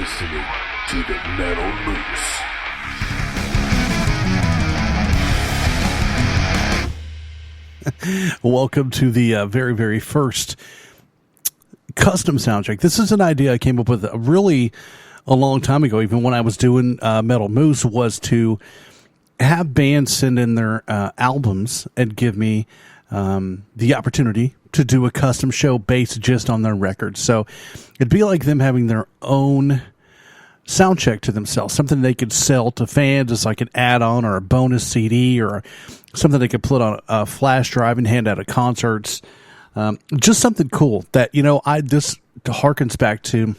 listening to the Metal Moose. Welcome to the very, very first custom soundcheck. This is an idea I came up with a long time ago, even when I was doing Metal Moose, was to have bands send in their albums and give me the opportunity to do a custom show based just on their records. So it'd be like them having their own sound check to themselves, something they could sell to fans as like an add-on or a bonus CD or something they could put on a flash drive and hand out at concerts. Just something cool that, this harkens back to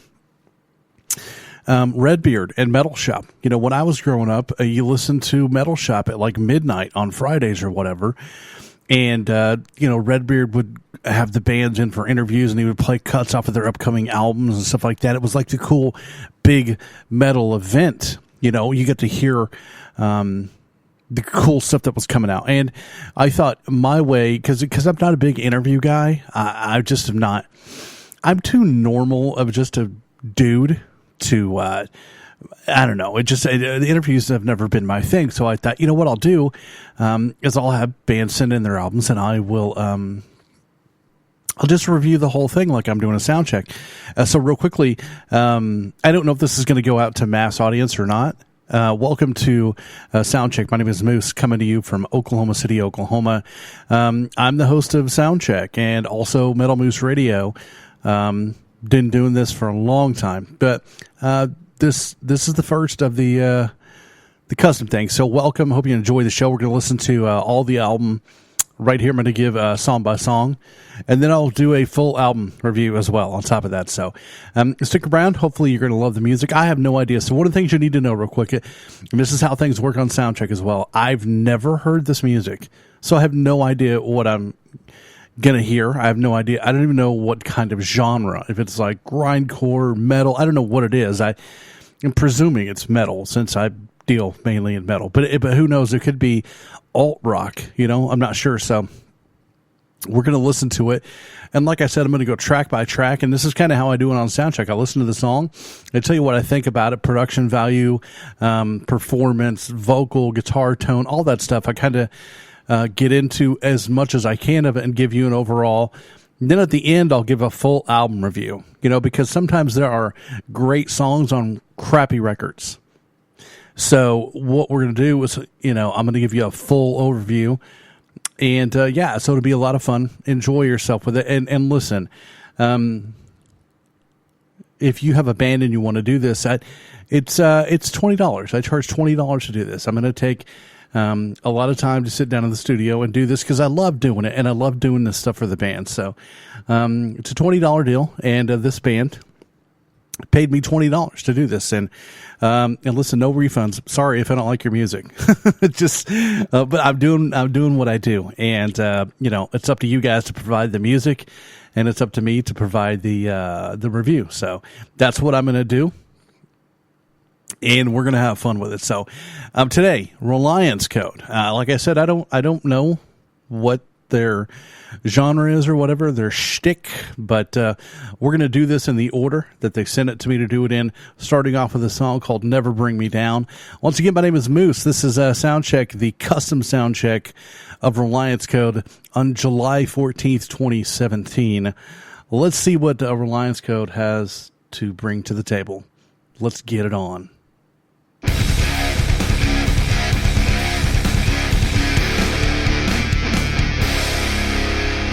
Redbeard and Metal Shop. When I was growing up, you listened to Metal Shop at like midnight on Fridays or whatever. And, Redbeard would have the bands in for interviews and he would play cuts off of their upcoming albums and stuff like that. It was like the cool big metal event. You get to hear the cool stuff that was coming out. And I thought my way, because I'm not a big interview guy, I just am not. I'm too normal of just a dude to, I don't know. The interviews have never been my thing. So I thought, what I'll do is I'll have bands send in their albums and I will, I'll just review the whole thing like I'm doing a sound check. So real quickly, I don't know if this is going to go out to mass audience or not. Welcome to Soundcheck. My name is Moose, coming to you from Oklahoma City, Oklahoma. I'm the host of Soundcheck and also Metal Moose Radio. Been doing this for a long time, but this is the first of the custom thing. So welcome. Hope you enjoy the show. We're going to listen to all the album right here. I'm going to give song by song, and then I'll do a full album review as well on top of that. So stick around. Hopefully you're going to love the music. I have no idea. So one of the things you need to know real quick, and this is how things work on Soundcheck as well. I've never heard this music, so I have no idea what I'm going to hear. I have no idea. I don't even know what kind of genre, if it's like grindcore, metal. I don't know what it is. I'm presuming it's metal since I deal mainly in metal, but who knows? It could be alt rock, I'm not sure. So we're going to listen to it. And like I said, I'm going to go track by track. And this is kind of how I do it on Soundcheck. I listen to the song. I tell you what I think about it, production value, performance, vocal, guitar tone, all that stuff. I kind of get into as much as I can of it and give you an overall. And then at the end, I'll give a full album review, because sometimes there are great songs on crappy records. So what we're going to do is, I'm going to give you a full overview. And, so it'll be a lot of fun. Enjoy yourself with it. And listen, if you have a band and you want to do this, it's $20. I charge $20 to do this. I'm going to take a lot of time to sit down in the studio and do this because I love doing it. And I love doing this stuff for the band. So it's a $20 deal. And this band paid me $20 to do this. And listen, no refunds. Sorry if I don't like your music. But I'm doing what I do. And, it's up to you guys to provide the music and it's up to me to provide the review. So that's what I'm going to do. And we're going to have fun with it. So, today, Reliance Code. Like I said, I don't know what their genre is or whatever, their shtick, but we're going to do this in the order that they sent it to me to do it in, starting off with a song called Never Bring Me Down. Once again, my name is Moose. This is Soundcheck, the custom soundcheck of Reliance Code on July 14th, 2017. Let's see what Reliance Code has to bring to the table. Let's get it on.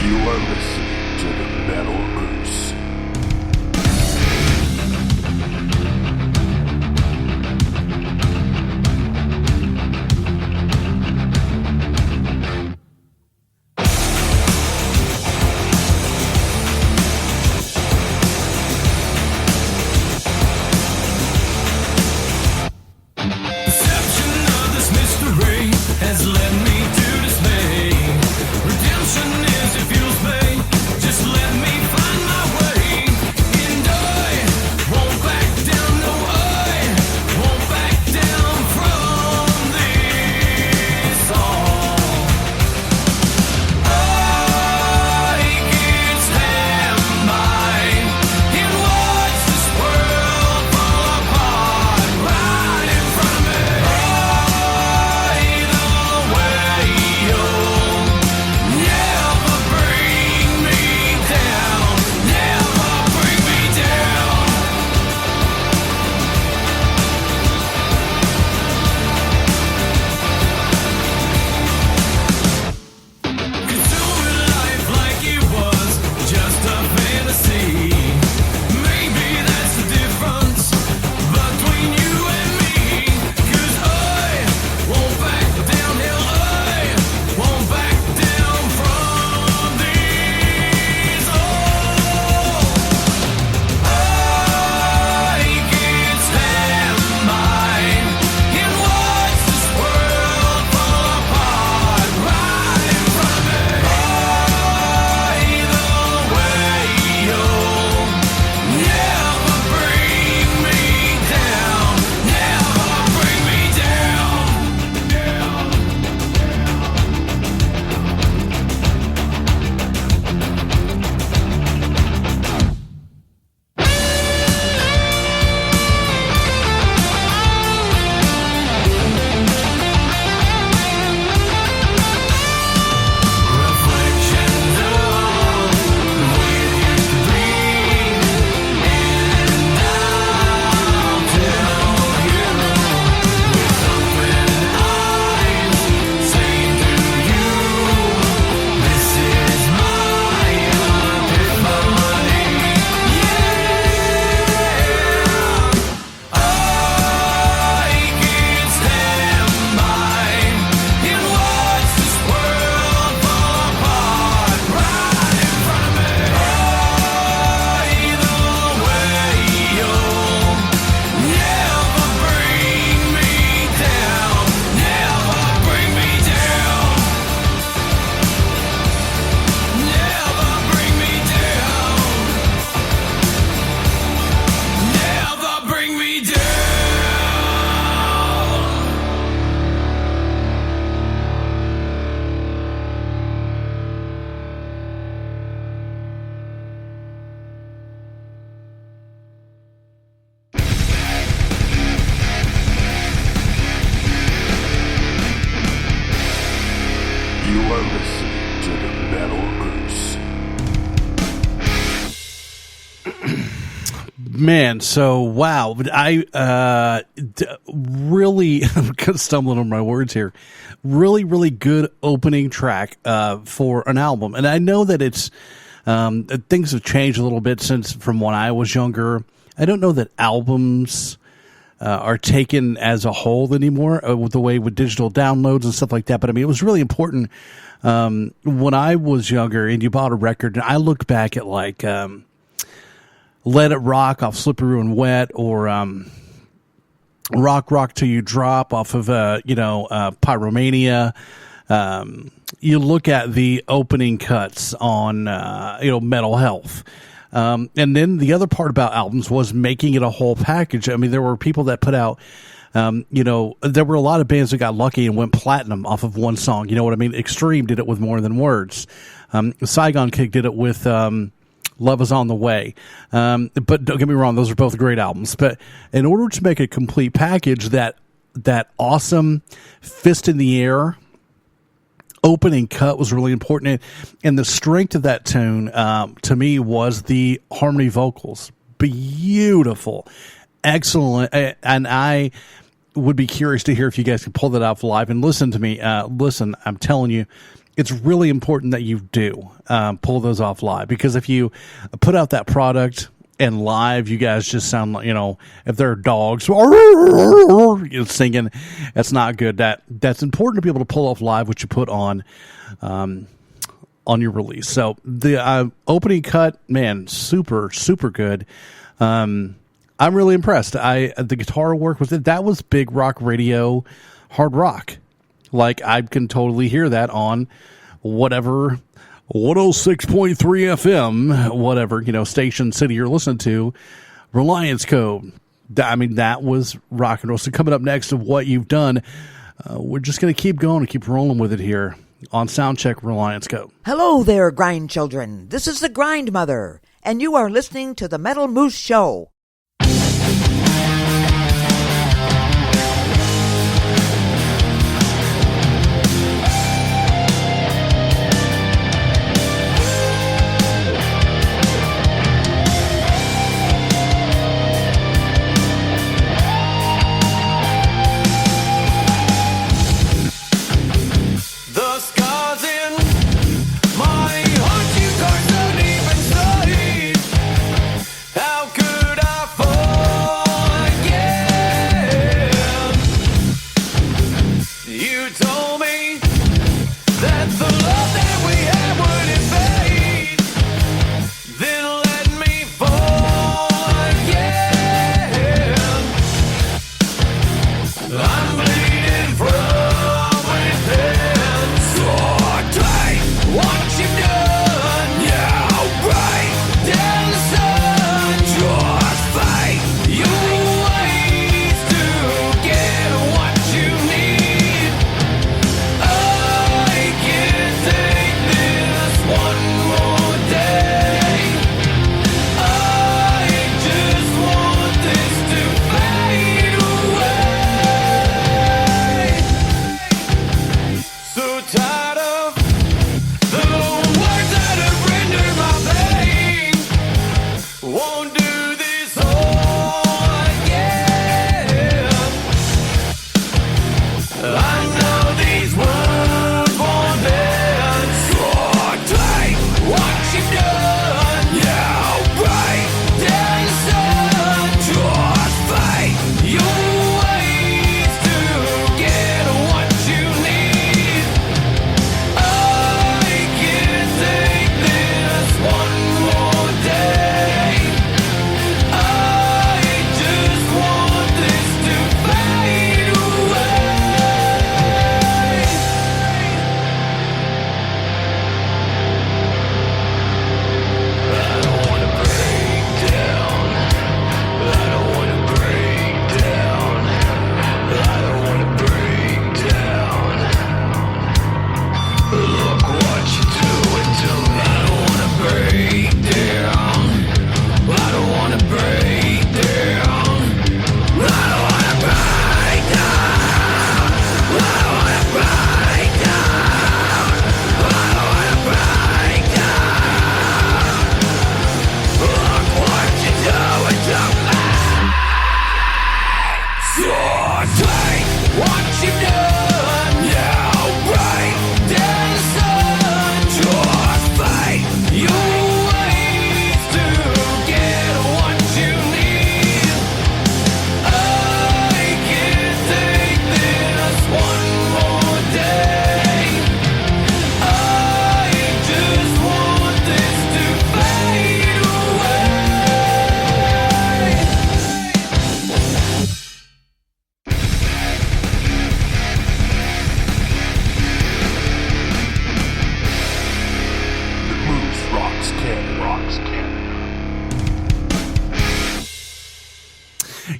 You are listening to the Metal Moose. Perception of this mystery has led me to dismay. Redemption is if you'll pay. Just let me find to the Metal Moose. Man, so wow, I really I'm stumbling on my words here. Really good opening track for an album, and I know that it's things have changed a little bit since from when I was younger. I don't know that albums are taken as a whole anymore with the way with digital downloads and stuff like that. But I mean, it was really important when I was younger, and you bought a record, and I look back at like. Let It Rock off Slippery and Wet, or Rock Till You Drop off of Pyromania. You look at the opening cuts on Mental Health. And then the other part about albums was making it a whole package. I mean, there were people that put out there were a lot of bands that got lucky and went platinum off of one song. You know what I mean? Extreme did it with More Than Words. Saigon Kick did it with Love Is On the Way. But don't get me wrong, those are both great albums. But in order to make a complete package, that awesome fist in the air opening cut was really important. And the strength of that tune, to me, was the harmony vocals. Beautiful. Excellent. And I would be curious to hear if you guys can pull that off live and listen to me. Listen, I'm telling you, it's really important that you do pull those off live, because if you put out that product and live, you guys just sound like, if there are dogs singing, that's not good. That's important to be able to pull off live what you put on your release. So the opening cut, man, super, super good. I'm really impressed. The guitar work with it, that was big rock radio, hard rock. Like, I can totally hear that on whatever 106.3 FM, whatever, station, city you're listening to, Reliance Code. I mean, that was rock and roll. So coming up next of what you've done, we're just going to keep going and keep rolling with it here on Soundcheck Reliance Code. Hello there, grind children. This is the Grind Mother, and you are listening to the Metal Moose Show. The scars in my heart you can't even see. How could I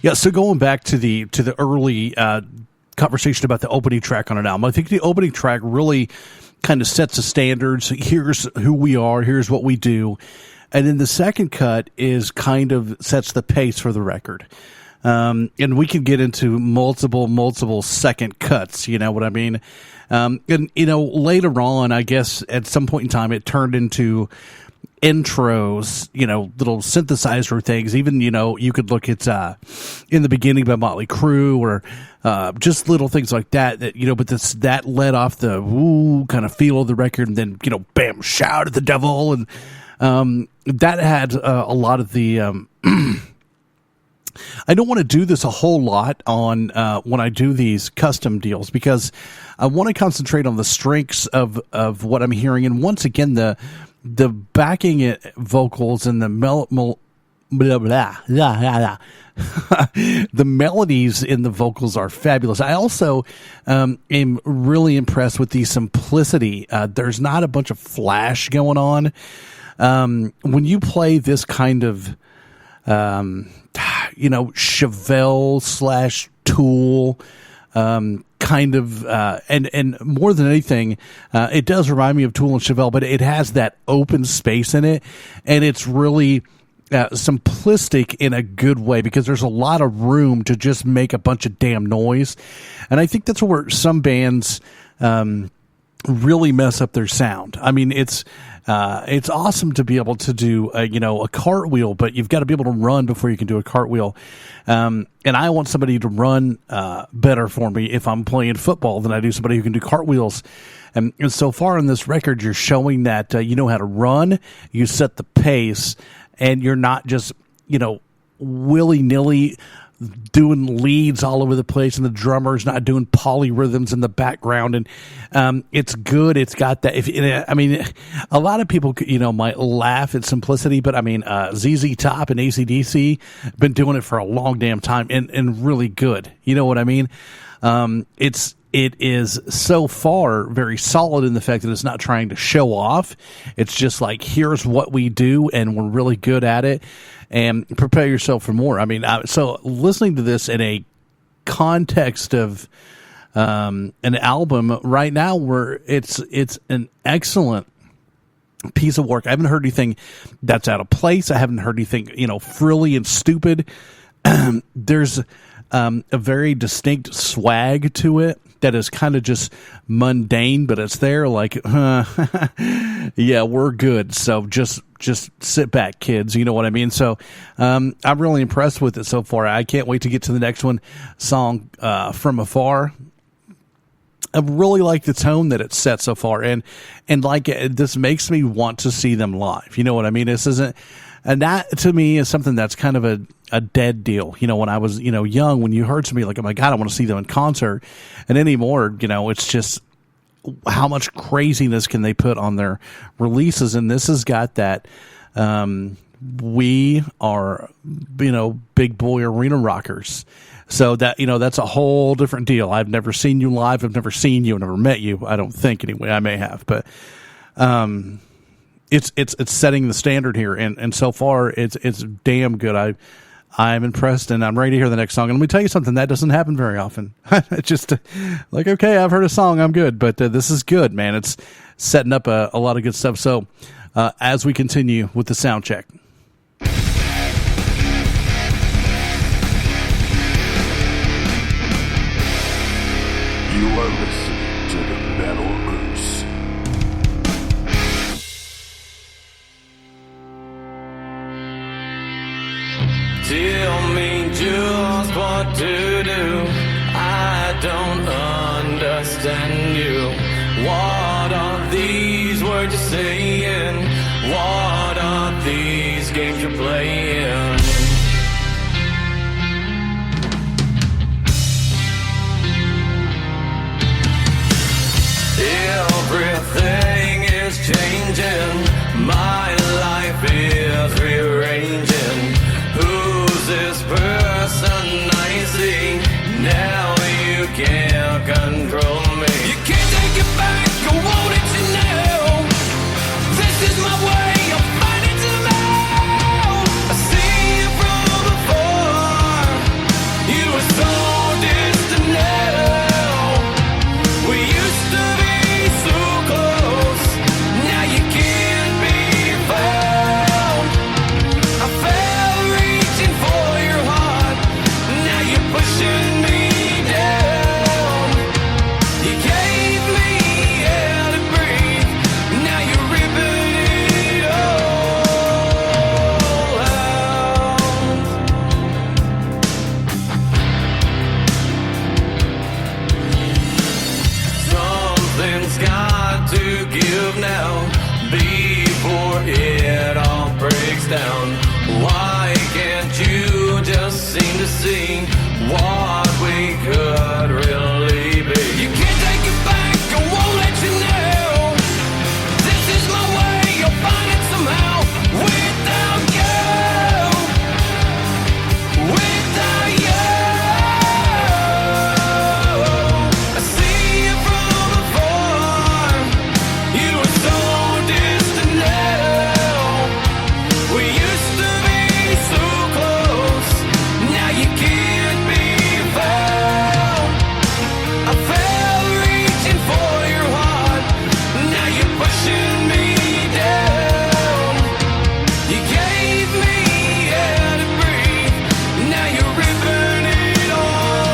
Yeah, so going back to the early conversation about the opening track on an album, I think the opening track really kind of sets the standards. Here's who we are, here's what we do. And then the second cut is kind of sets the pace for the record. And we can get into multiple second cuts, you know what I mean? And, you know, later on, I guess at some point in time, it turned into intros, you know, little synthesizer things. Even, you know, you could look at In the Beginning by Motley Crue, or just little things like that, you know, but that led off the woo kind of feel of the record, and then, you know, bam, shout at the devil. And that had a lot of the I don't want to do this a whole lot on when I do these custom deals, because I want to concentrate on the strengths of what I'm hearing. And once again, the backing it vocals and the the melodies in the vocals are fabulous. I also am really impressed with the simplicity. There's not a bunch of flash going on. When you play this kind of you know, Chevelle / Tool, kind of, and more than anything, it does remind me of Tool and Chevelle, but it has that open space in it, and it's really simplistic in a good way, because there's a lot of room to just make a bunch of damn noise. And I think that's where some bands really mess up their sound. I mean, it's awesome to be able to do a cartwheel, but you've got to be able to run before you can do a cartwheel. And I want somebody to run better for me if I'm playing football than I do somebody who can do cartwheels. And so far in this record, you're showing that you know how to run, you set the pace, and you're not just, you know, willy-nilly doing leads all over the place, and the drummer's not doing polyrhythms in the background. And it's good. It's got that. I mean, a lot of people, you know, might laugh at simplicity, but I mean, ZZ Top and AC/DC been doing it for a long damn time, and really good. You know what I mean? It is so far very solid in the fact that it's not trying to show off. It's just like, here's what we do, and we're really good at it, and prepare yourself for more. I mean, so listening to this in a context of an album right now, where it's an excellent piece of work. I haven't heard anything that's out of place. I haven't heard anything, you know, frilly and stupid. There's a very distinct swag to it that is kind of just mundane, but it's there, like, yeah, we're good. So just sit back, kids. You know what I mean? So I'm really impressed with it so far. I can't wait to get to the next one, song From Afar. I really like the tone that it's set so far, and like this makes me want to see them live. You know what I mean? This isn't. And that, to me, is something that's kind of a dead deal. You know, when I was, you know, young, when you heard somebody like, oh my God, I want to see them in concert. And anymore, you know, it's just how much craziness can they put on their releases. And this has got that, we are, you know, big boy arena rockers. So that, you know, that's a whole different deal. I've never seen you live. I've never seen you. I've never met you. I don't think, anyway. I may have, but, it's setting the standard here, and so far it's damn good. I'm impressed, and I'm ready to hear the next song. And let me tell you something, that doesn't happen very often. It's just like, okay, I've heard a song, I'm good, but this is good, man. It's setting up a lot of good stuff. So as we continue with the sound check. You are listening to the Metal Moose. Tell me just what to do. I don't understand you. What are these words you're saying? What are these games you're playing? Everything is changing. My life is rearranging. Who's this person I see? Now you can't control me. You can't take it back, I want it to know. This is my way, I'll find it somehow. I see move now before it all breaks down. Why can't you just seem to see what we could really be? You can't take it back, I won't let you know. This is my way, you'll find it somehow. Without you, without you. I see you from afar. You were so distant now. We used to be so close. Now you can't be found. I fell reaching for your heart. Now you're pushing me down. You gave me air to breathe. Now you're ripping it all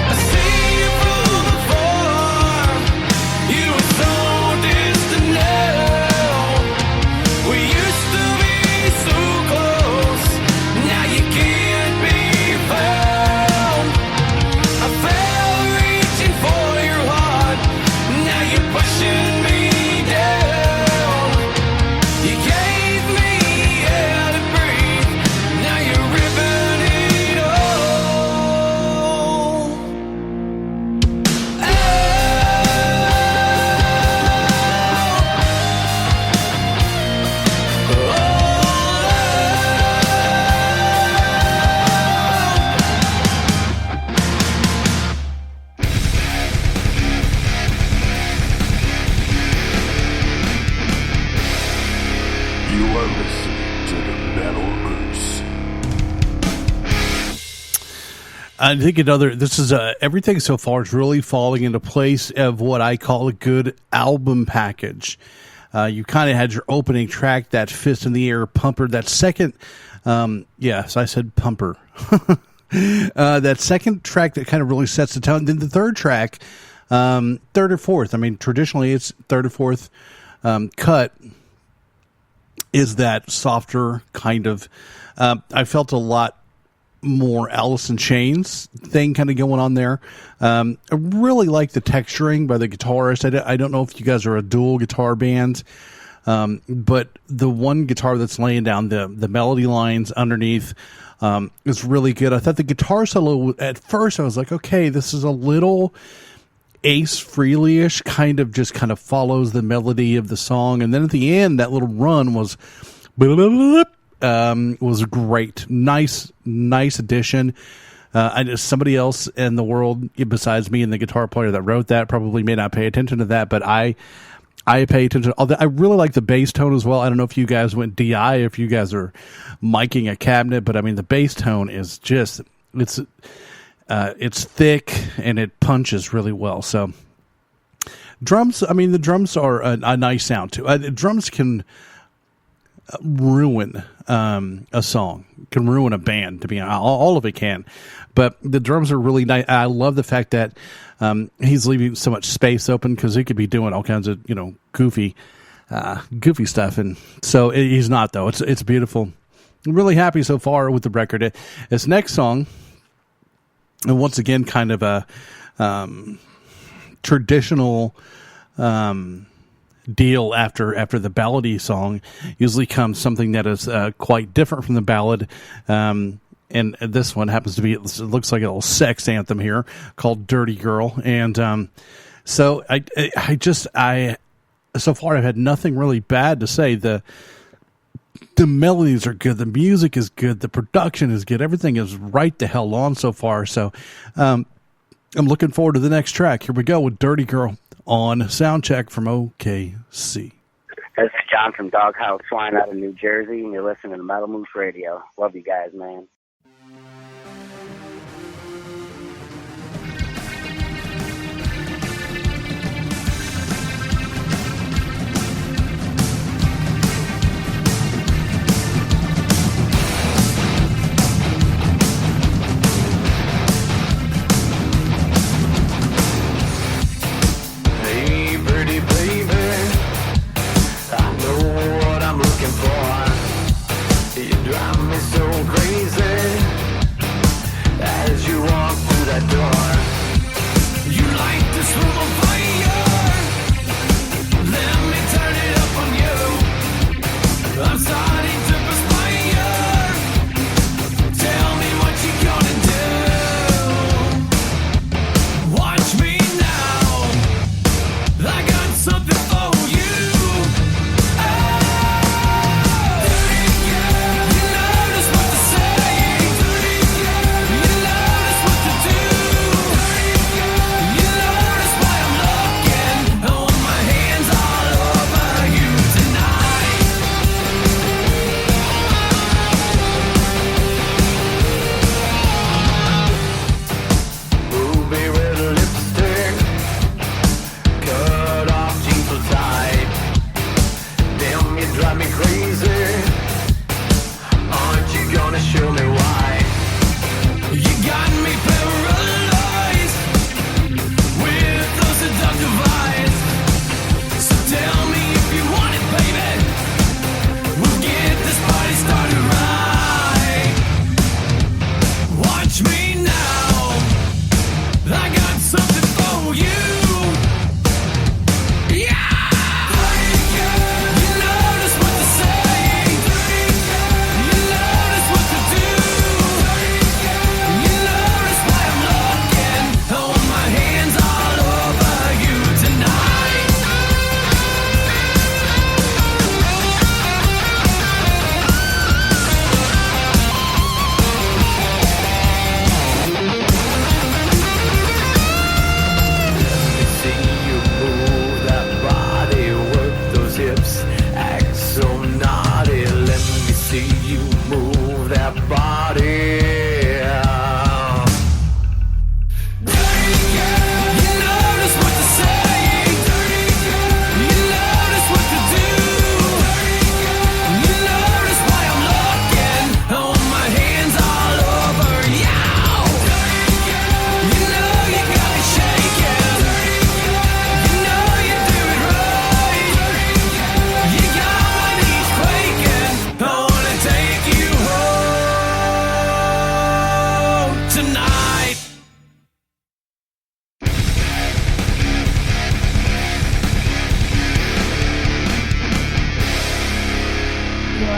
I see you from afar. You were so distant now. We used to be so close. Now you can't be found. I fell reaching for your heart. Now you're pushing me down. You gave me air to breathe. Now you're ripping it all. You are listening to the Metal Moose. I think this is everything so far is really falling into place of what I call a good album package. You kind of had your opening track, that fist in the air pumper, that second, yes, I said pumper. That second track that kind of really sets the tone. Then the third track, third or fourth. I mean, traditionally it's third or fourth cut is that softer kind of, I felt a lot more Alice in Chains thing kind of going on there. I really like the texturing by the guitarist. I don't know if you guys are a dual guitar band, but the one guitar that's laying down the melody lines underneath is really good. I thought the guitar solo, at first I was like, okay, this is a little Ace Frehley-ish, kind of follows the melody of the song. And then at the end, that little run was great. Nice addition. Somebody else in the world besides me and the guitar player that wrote that probably may not pay attention to that, but I pay attention. I really like the bass tone as well. I don't know if you guys went DI, if you guys are miking a cabinet, but I mean, the bass tone is just, it's thick and it punches really well. So drums, I mean, the drums are a nice sound too. Drums can ruin a song, can ruin a band, to be honest. All of it can, but the drums are really nice. I love the fact that he's leaving so much space open, because he could be doing all kinds of goofy stuff, and so he's not, though. It's beautiful. I'm really happy so far with the record. This next song, and once again, kind of a traditional deal after the ballady song. Usually comes something that is quite different from the ballad, and this one happens to be, it looks like a little sex anthem here called Dirty Girl. And so I so far I've had nothing really bad to say. The melodies are good, the music is good, the production is good, everything is right the hell on so far. So I'm looking forward to the next track. Here we go with Dirty Girl on Soundcheck from OKC. This is John from Doghouse Swine out of New Jersey, and you're listening to Metal Moose Radio. Love you guys, man.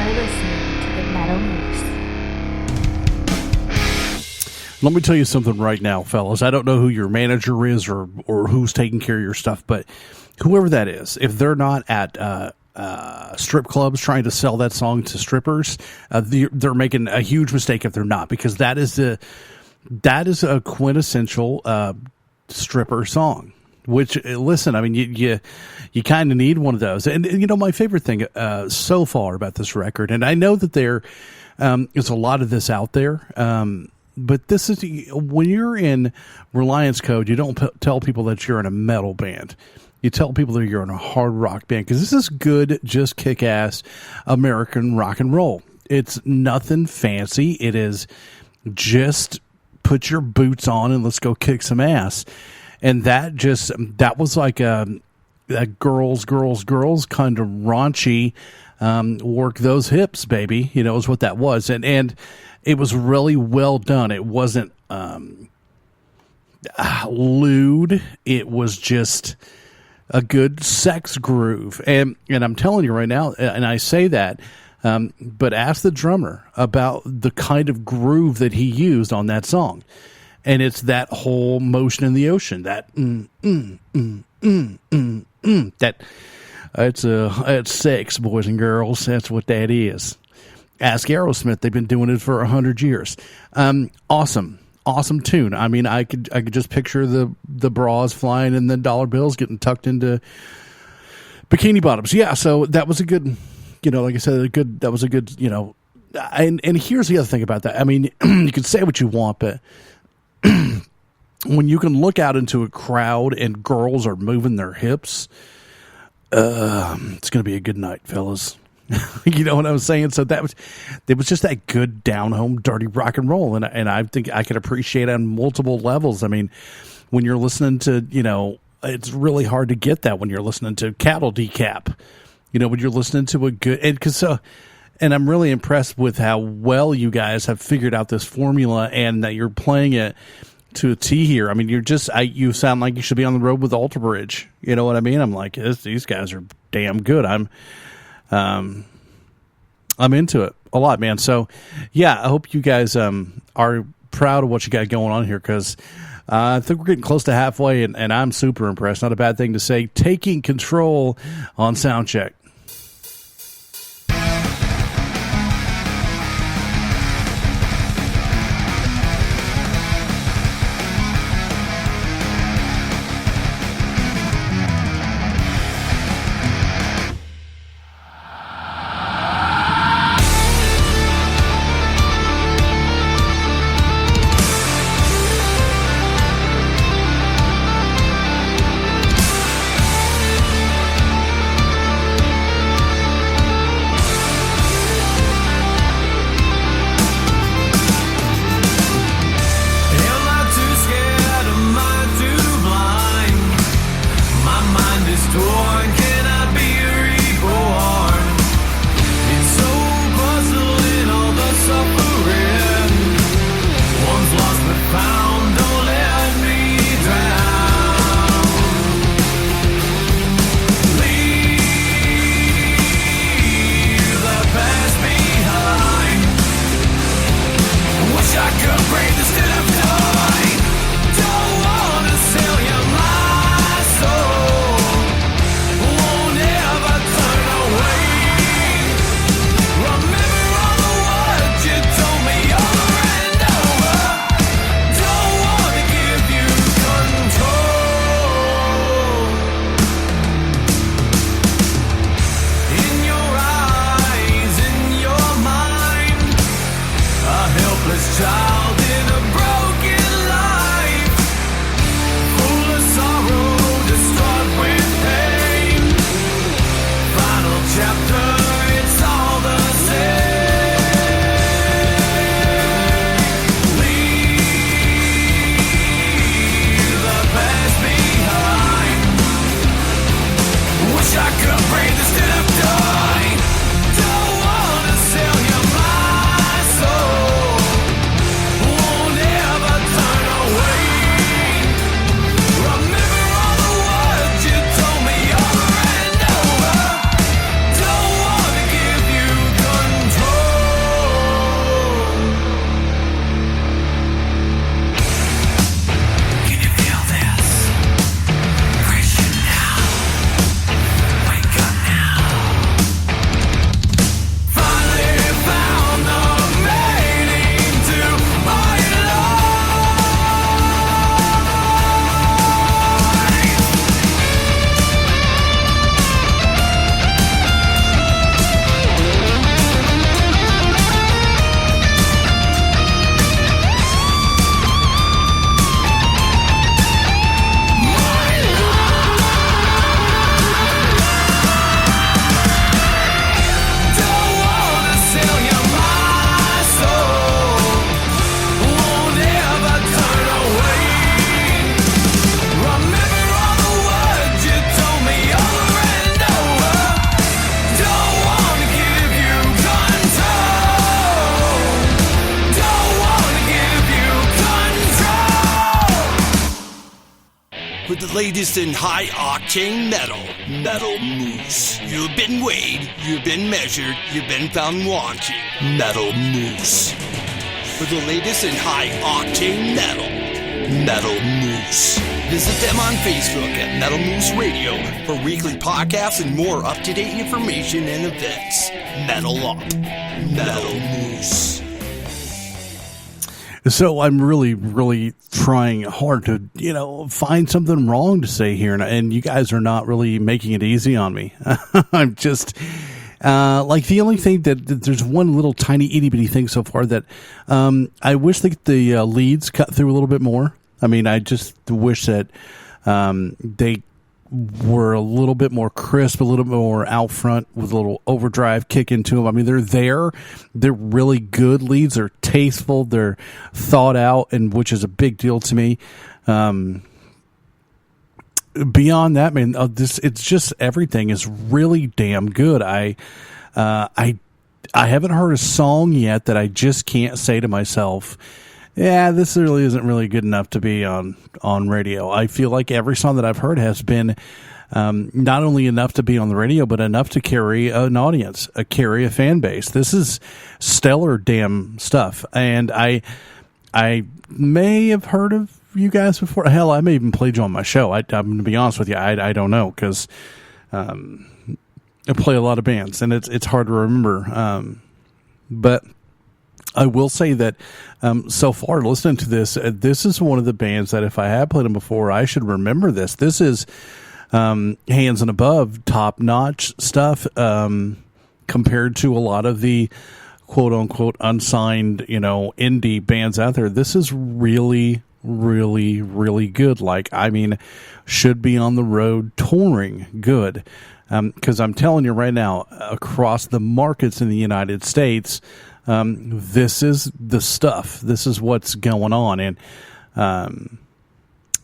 are listening to the Metal Moose. Let me tell you something right now, fellas. I don't know who your manager is or who's taking care of your stuff, but whoever that is, if they're not at strip clubs trying to sell that song to strippers, they're making a huge mistake if they're not, because that is a quintessential stripper song. Which, listen, I mean, you kind of need one of those. And you know, my favorite thing so far about this record, and I know that there's a lot of this out there, but this is, when you're in Reliance code, you don't tell people that you're in a metal band. You tell people that you're in a hard rock band, because this is good, just kick-ass American rock and roll. It's nothing fancy. It is just put your boots on and let's go kick some ass. And that was like a girls kind of raunchy, work those hips, baby, you know, is what that was. And it was really well done. It wasn't lewd. It was just a good sex groove. And I'm telling you right now, and I say that, but ask the drummer about the kind of groove that he used on that song. And it's that whole motion in the ocean, that that it's sex, boys and girls. That's what that is. Ask Aerosmith; they've been doing it for 100 years. Awesome tune. I mean, I could just picture the bras flying and the dollar bills getting tucked into bikini bottoms. Yeah, so that was a good, you know, like I said, that was a good, you know. And here's the other thing about that. I mean, you can say what you want, but when you can look out into a crowd and girls are moving their hips, it's going to be a good night, fellas. You know what I'm saying? So it was just that good down home dirty rock and roll, and I think I can appreciate it on multiple levels. I mean, when you're listening to, you know, it's really hard to get that when you're listening to Cattle Decap. You know, when you're listening to a good, and I'm really impressed with how well you guys have figured out this formula, and that you're playing it to a T here. I mean, you sound like you should be on the road with Alter Bridge. You know what I mean? I'm like, these guys are damn good. I'm into it a lot, man. So yeah, I hope you guys are proud of what you got going on here, because I think we're getting close to halfway, and I'm super impressed. Not a bad thing to say. Taking control on Soundcheck. latest in high-octane metal. Metal Moose. You've been weighed, you've been measured, you've been found wanting. Metal Moose. For the latest in high-octane metal. Metal Moose. Visit them on Facebook at Metal Moose Radio for weekly podcasts and more up-to-date information and events. Metal Up. Metal Moose. So I'm really trying hard to, find something wrong to say here. And you guys are not really making it easy on me. I'm just, like the only thing that there's one little tiny itty bitty thing so far that, I wish that the leads cut through a little bit more. I mean, I just wish that, they were a little bit more crisp, a little bit more out front with a little overdrive kick into them. I mean, they're there. They're really good leads. They're tasteful. They're thought out, and which is a big deal to me. Beyond that, man, it's just everything is really damn good. I haven't heard a song yet that I just can't say to myself, yeah, this really isn't really good enough to be on radio. I feel like every song that I've heard has been not only enough to be on the radio, but enough to carry an audience, carry a fan base. This is stellar damn stuff. And I may have heard of you guys before. Hell, I may even played you on my show. I'm going to be honest with you. I don't know, because I play a lot of bands, and it's hard to remember. But I will say that so far, listening to this, this is one of the bands that if I had played them before, I should remember this. This is hands and above, top-notch stuff compared to a lot of the quote-unquote unsigned, indie bands out there. This is really, really, really good. Like, I mean, should be on the road touring good. Because I'm telling you right now, across the markets in the United States, this is the stuff. This is what's going on. And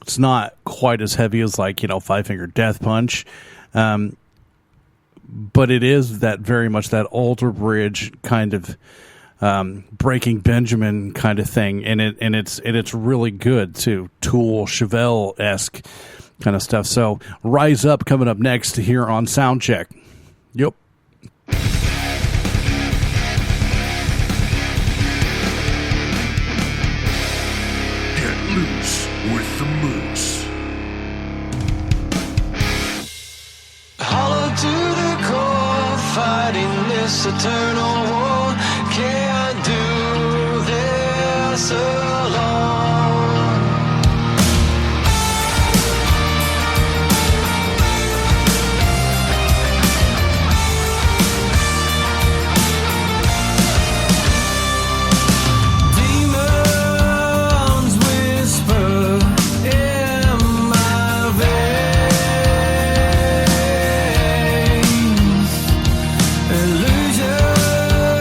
it's not quite as heavy as like, Five Finger Death Punch. But it is that very much that Alter Bridge kind of Breaking Benjamin kind of thing. And it's really good too. Tool, Chevelle-esque kind of stuff. So Rise Up coming up next here on Soundcheck. Yep. Loose with the moose. Hollow to the core, fighting this eternal war. Can't do this alone. Demons whisper in my veins. Illusion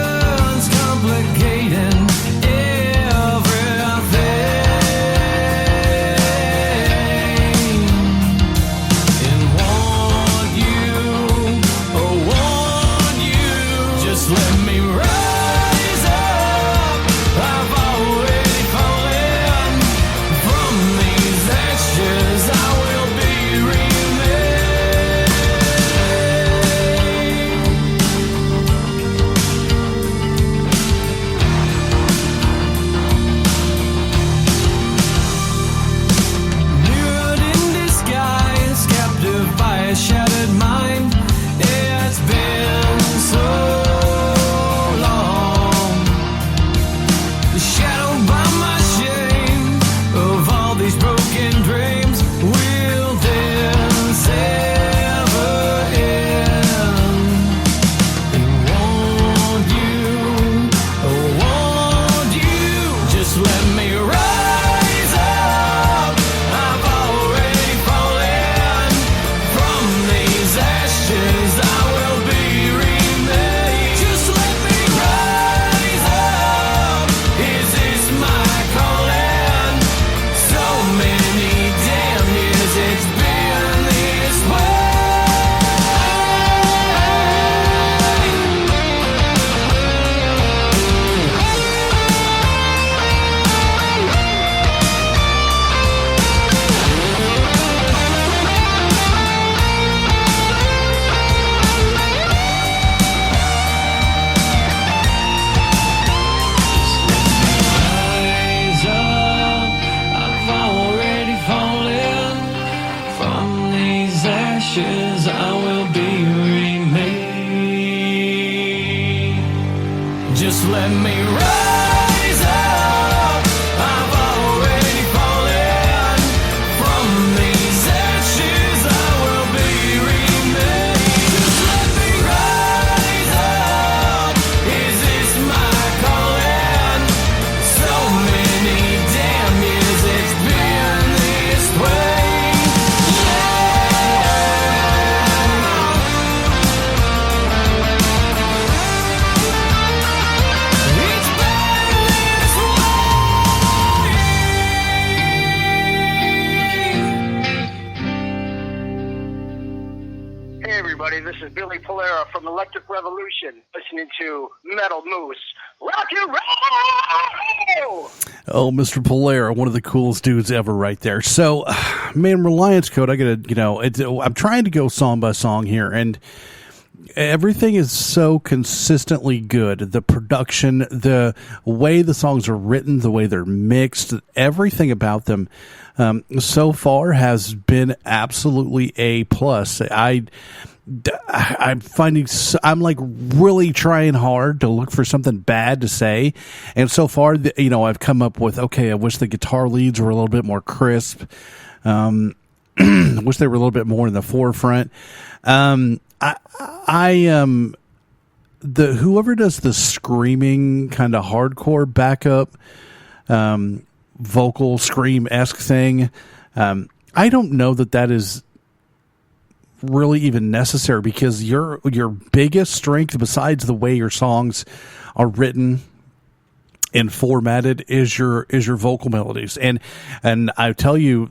Just let me rise up. I've already fallen from these ashes. I will be remade. Just let me rise up. Is this my calling? So many damn years it's been this way. Hey everybody, this is Billy Polera from Electric Revolution, listening to Metal Moose. Rock and roll! Oh, Mr. Polera, one of the coolest dudes ever right there. So, man, Reliance Code, I gotta, I'm trying to go song by song here, and everything is so consistently good. The production, the way the songs are written, the way they're mixed, everything about them so far has been absolutely A+. I'm finding, I'm like really trying hard to look for something bad to say. And so far, I've come up with, okay, I wish the guitar leads were a little bit more crisp. I wish they were a little bit more in the forefront. Whoever does the screaming kind of hardcore backup, vocal scream-esque thing, I don't know that is really even necessary, because your biggest strength, besides the way your songs are written and formatted, is your vocal melodies. And I tell you,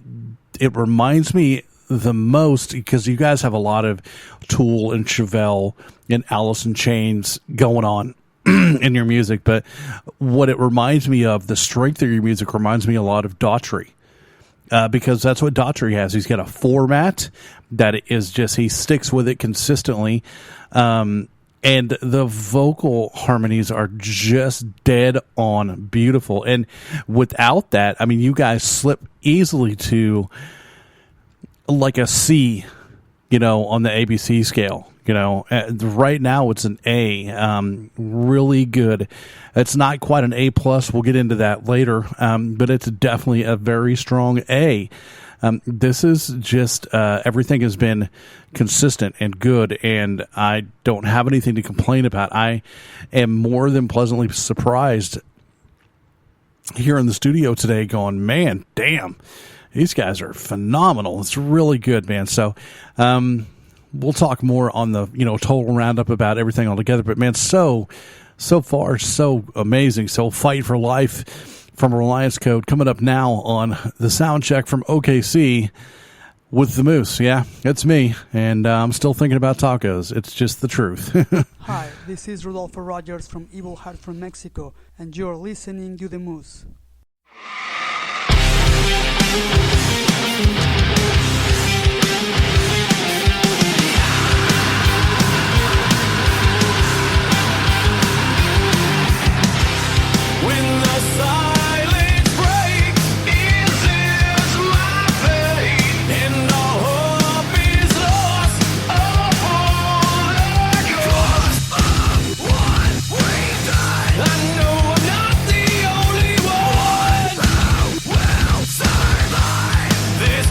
it reminds me the most, because you guys have a lot of Tool and Chevelle and Alice in Chains going on in your music, but what it reminds me of, the strength of your music reminds me a lot of Daughtry. Because that's what Daughtry has. He's got a format that is just, he sticks with it consistently. And the vocal harmonies are just dead on beautiful. And without that, I mean, you guys slip easily to like a C, on the ABC scale. Right now it's an A, really good. It's not quite an A+. We'll get into that later, but it's definitely a very strong A. This is just, everything has been consistent and good, and I don't have anything to complain about. I am more than pleasantly surprised here in the studio today going, man, damn, these guys are phenomenal. It's really good, man. So, we'll talk more on the, total roundup about everything altogether. But, man, so far, so amazing. So Fight for Life from Reliance Code coming up now on the Soundcheck from OKC with the Moose. Yeah, it's me. And I'm still thinking about tacos. It's just the truth. Hi, this is Rodolfo Rogers from Evil Heart from Mexico, and you're listening to the Moose. When the silence breaks, is this my fate? And all hope is lost upon the cost of what we've done. I know I'm not the only one who will survive this.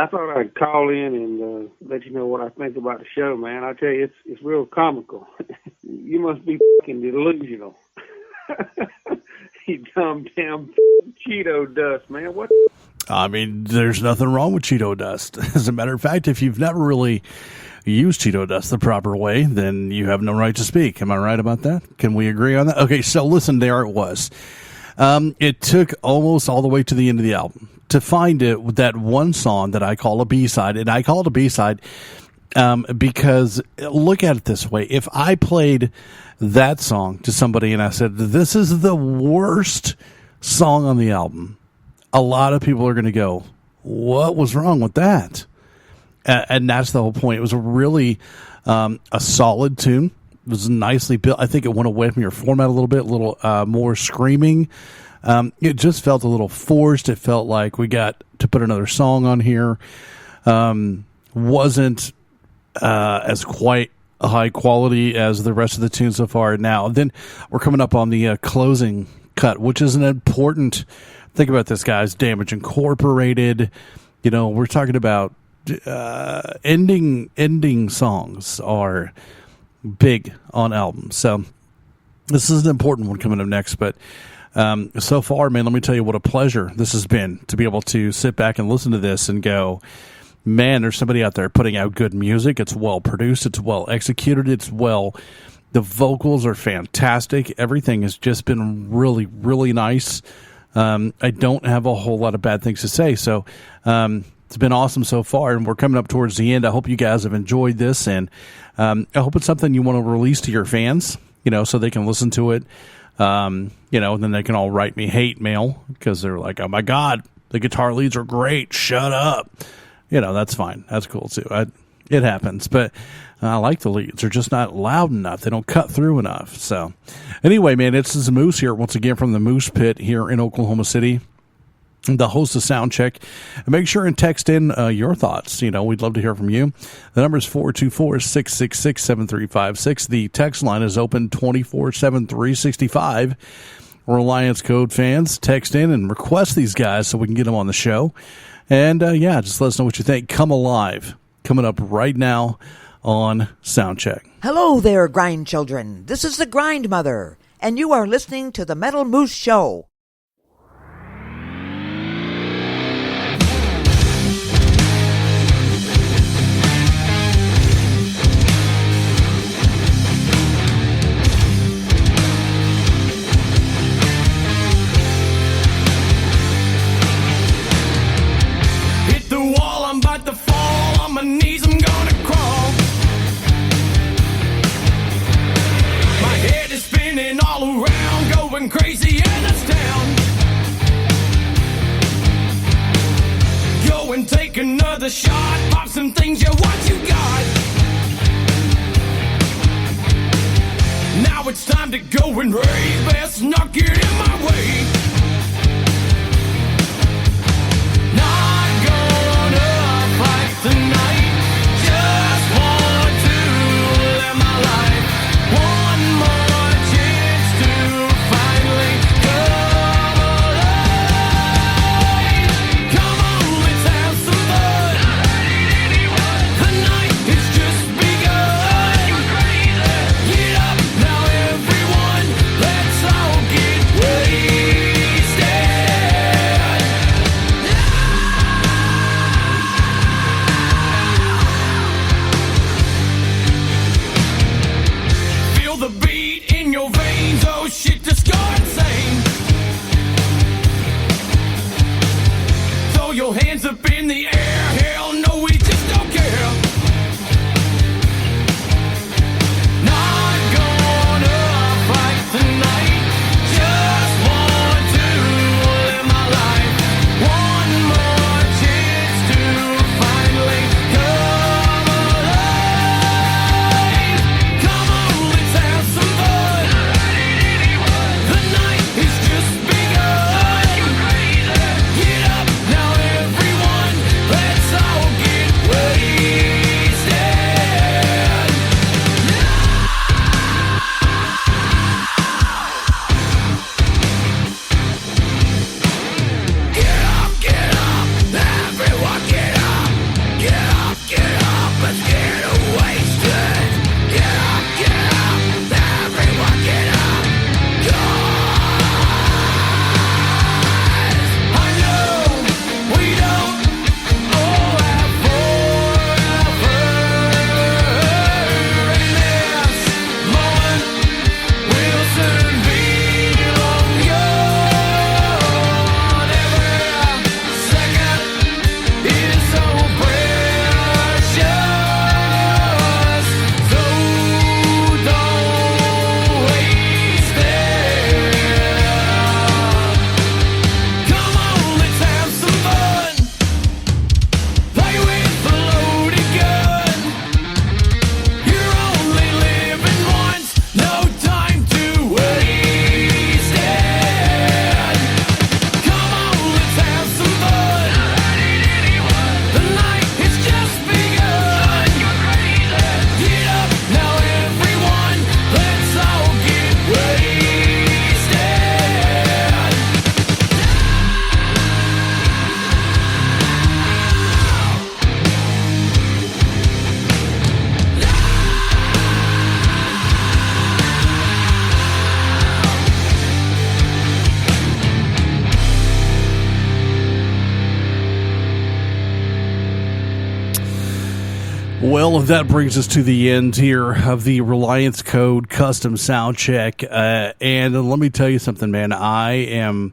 I thought I'd call in and let you know what I think about the show, man. I tell you, it's real comical. You must be fucking delusional. You dumb damn Cheeto dust, man. What? I mean, there's nothing wrong with Cheeto dust. As a matter of fact, if you've never really used Cheeto dust the proper way, then you have no right to speak. Am I right about that? Can we agree on that? Okay, so listen, there it was. It took almost all the way to the end of the album to find it, that one song that I call a B-side. And I call it a B-side because look at it this way. If I played that song to somebody and I said, this is the worst song on the album, a lot of people are going to go, what was wrong with that? And that's the whole point. It was a really a solid tune. It was nicely built. I think it went away from your format a little more screaming. It just felt a little forced. It felt like we got to put another song on here. Wasn't as quite a high quality as the rest of the tunes so far. Now, then we're coming up on the closing cut, which is an important. Think about this, guys. Damage Incorporated. You know, we're talking about ending songs are big on albums. So this is an important one coming up next. But so far, man, let me tell you what a pleasure this has been to be able to sit back and listen to this and go, man, there's somebody out there putting out good music. It's well produced. It's well executed. The vocals are fantastic. Everything has just been really, really nice. I don't have a whole lot of bad things to say. So it's been awesome so far, and we're coming up towards the end. I hope you guys have enjoyed this, and I hope it's something you want to release to your fans, so they can listen to it. And then they can all write me hate mail because they're like, oh my God, the guitar leads are great. Shut up. That's fine. That's cool too. It happens, but I like the leads. They're just not loud enough. They don't cut through enough. So anyway, man, it's the Moose here once again from the Moose Pit here in Oklahoma City, the host of Soundcheck. Make sure and text in your thoughts. We'd love to hear from you. The number is 424-666-7356. The text line is open 24/7, 365. Reliance Code fans, text in and request these guys so we can get them on the show. And just let us know what you think. Come Alive, coming up right now on Soundcheck. Hello there, grind children. This is the Grind Mother, and you are listening to the Metal Moose Show. Hit the wall, I'm about to fall. On my knees, I'm gonna crawl. My head is spinning all around, going crazy in this town. Go and take another shot, pop some things, yeah, what you got? Now it's time to go and rave, best not get in my way. Tonight, just want to live my life. One more chance to finally come alive. Come on, let's have some fun. The night has just begun. Get up now, everyone. Let's all get wasted. Well, that brings us to the end here of the Reliance Code Custom Sound Check. And let me tell you something, man. I am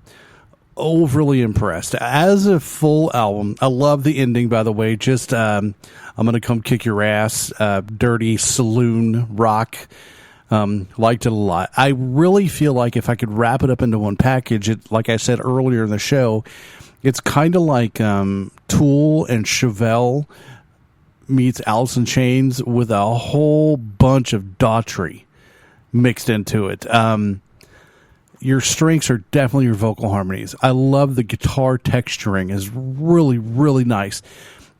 overly impressed. As a full album, I love the ending, by the way. Just, I'm going to come kick your ass. Dirty saloon rock. Liked it a lot. I really feel like if I could wrap it up into one package, it, like I said earlier in the show, it's kind of like Tool and Chevelle meets Alice in Chains with a whole bunch of Daughtry mixed into it. Your strengths are definitely your vocal harmonies. I love the guitar texturing is really, really nice.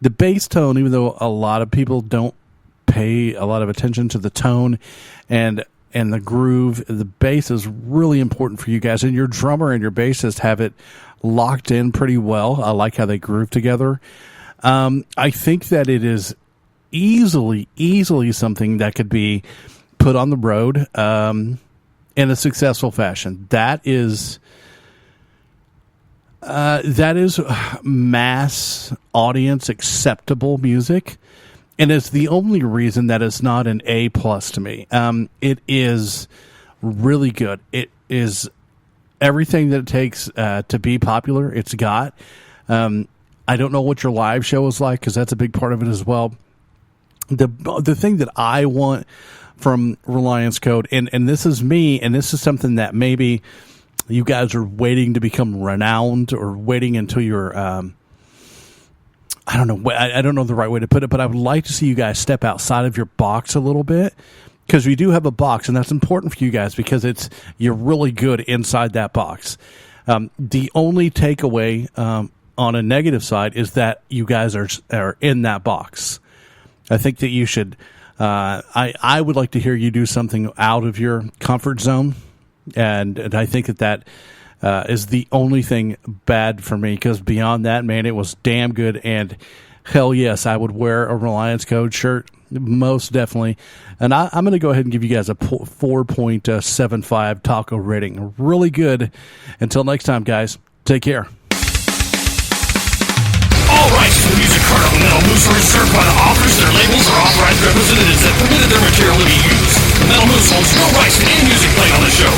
The bass tone, even though a lot of people don't pay a lot of attention to the tone and the groove, the bass is really important for you guys. And your drummer and your bassist have it locked in pretty well. I like how they groove together. I think that it is easily something that could be put on the road in a successful fashion. That is mass audience acceptable music, and it's the only reason that it's not an A+ to me. It is really good. It is everything that it takes to be popular. It's got. I don't know what your live show is like, because that's a big part of it as well. The thing that I want from Reliance Code, and this is me, and this is something that maybe you guys are waiting to become renowned or waiting until you're, I don't know, I don't know the right way to put it, but I would like to see you guys step outside of your box a little bit, because we do have a box, and that's important for you guys because you're really good inside that box. The only takeaway on a negative side is that you guys are in that box. I think that you should. I would like to hear you do something out of your comfort zone, and I think that is the only thing bad for me. Because beyond that, man, it was damn good, and hell yes, I would wear a Reliance Code shirt, most definitely. And I'm going to go ahead and give you guys a 4.75 taco rating. Really good. Until next time, guys, take care. All rights to the music heard on the Metal Moose are reserved by the authors, their labels, or authorized representatives that permitted their material to be used. The Metal Moose holds no rights to any music played on the show.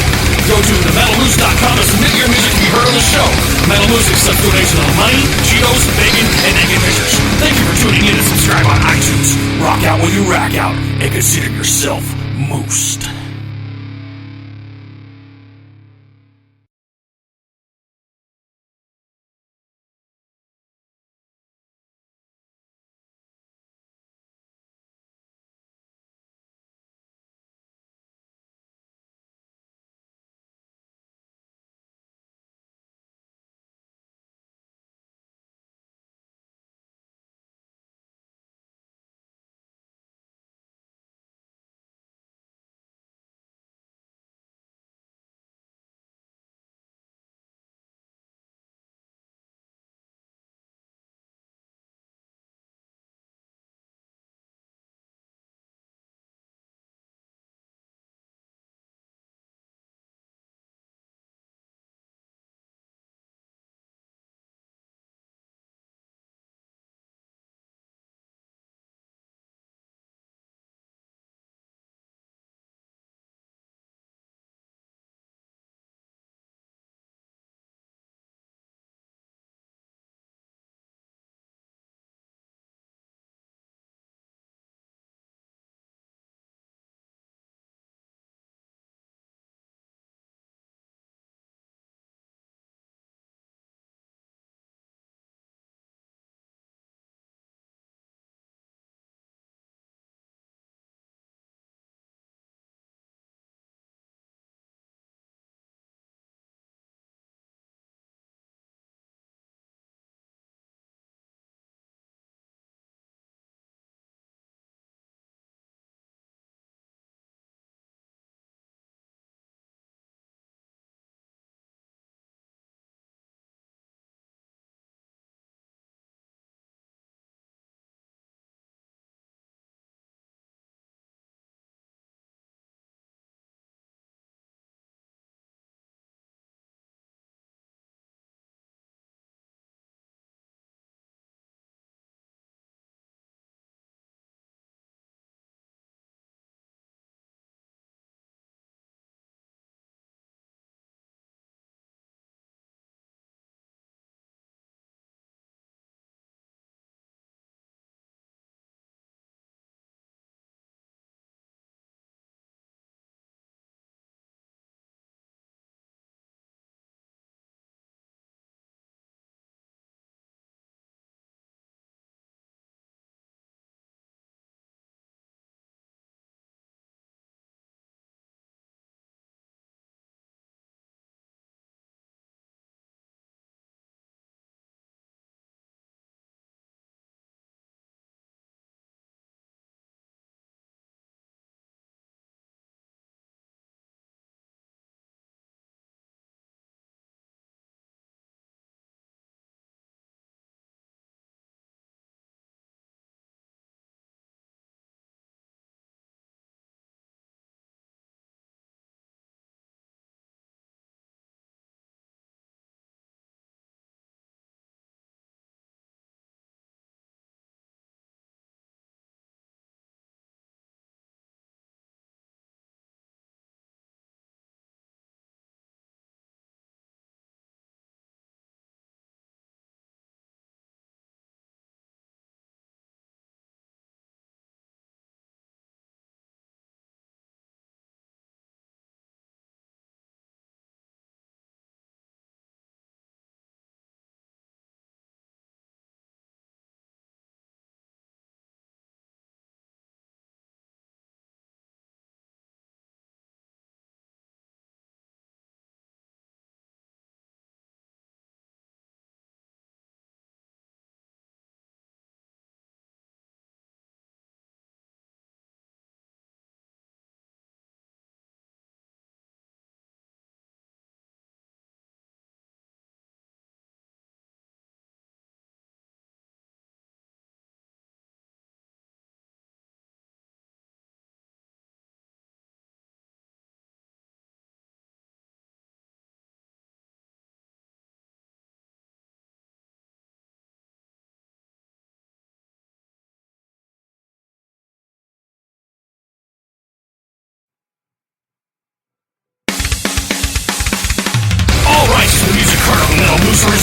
Go to themetalmoose.com to submit your music to be heard on the show. Metal Moose accepts donations of money, Cheetos, bacon, and naked pictures. Thank you for tuning in and subscribe on iTunes. Rock out when you rack out, and consider yourself moosed.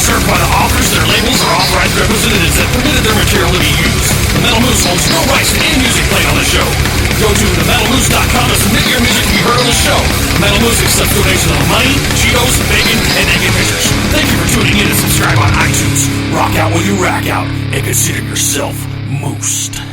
served by the authors, their labels, or authorized representatives that permitted their material to be used. The Metal Moose holds no rights to any music played on the show. Go to themetalmoose.com to submit your music to be heard on the show. Metal Moose accepts donations of money, Cheetos, bacon, and naked pictures. Thank you for tuning in and subscribe on iTunes. Rock out while you rack out, and consider yourself moosed.